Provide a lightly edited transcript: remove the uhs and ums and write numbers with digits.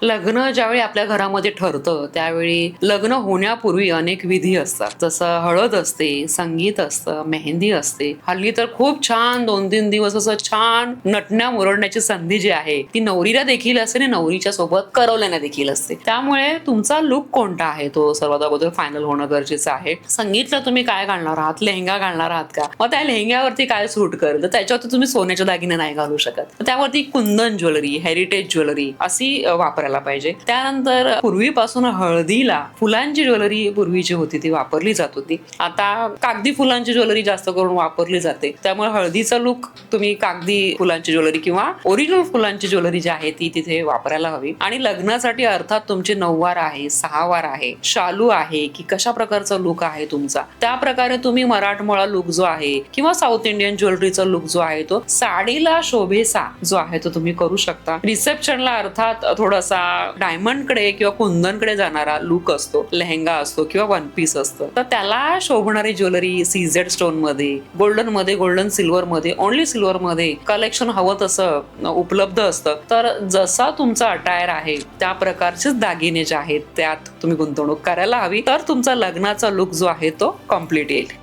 लग्न ज्यावेळी आपल्या घरामध्ये ठरतं त्यावेळी लग्न होण्यापूर्वी अनेक विधी असतात. जसं हळद असते, संगीत असतं, मेहंदी असते. हल्ली तर खूप छान 2-3 दिवस असं छान नटण्या मुरडण्याची संधी जी आहे ती नवरीला देखील असते आणि नवरीच्या सोबत करवल्याना देखील असते. त्यामुळे तुमचा लुक कोणता आहे तो सर्वात अगोदर फायनल होणं गरजेचं आहे. संगीतला तुम्ही काय घालणार आहात? लेहंगा घालणार आहात का? मग त्या लेहंग्यावरती काय सूट करेल? तर त्याच्यावरती तुम्ही सोन्याचे दागिने नाही घालू शकत. तर त्यावरती कुंदन ज्वेलरी, हेरिटेज ज्वेलरी अशी वापरायला पाहिजे. त्यानंतर पूर्वीपासून हळदीला फुलांची ज्वेलरी पूर्वीची होती ती वापरली जात होती. आता कागदी फुलांची ज्वेलरी जास्त करून वापरली जाते. त्यामुळे हळदीचा लुक तुम्ही कागदी फुलांची ज्वेलरी किंवा ओरिजिनल फुलांची ज्वेलरी जी आहे ती तिथे वापरायला हवी. आणि लग्नासाठी अर्थात तुमची नऊवार आहे, सहावार आहे, शालू आहे की कशा प्रकारचा लुक आहे तुमचा, त्या प्रकारे तुम्ही मराठमोळा लुक जो आहे किंवा साऊथ इंडियन ज्वेलरीचा लुक जो आहे तो साडीला शोभेसा जो आहे तो तुम्ही करू शकता. रिसेप्शनला अर्थात थोडासा डायमंड कडे किंवा कुंदन कडे जाणारा लुक असतो, लेहंगा असतो किंवा वन पीस असतं. तर त्याला शोभणारी ज्वेलरी सीझेड स्टोन मध्ये, गोल्डन मध्ये, गोल्डन सिल्वर मध्ये, ओनली सिल्वर मध्ये कलेक्शन हवं तसं उपलब्ध असतं. तर जसा तुमचा अटायर आहे त्या प्रकारचेच दागिने जे आहेत त्यात तुम्ही गुंतवणूक करायला हवी. तर तुमचा लग्नाचा लुक जो आहे तो कम्प्लीट येईल.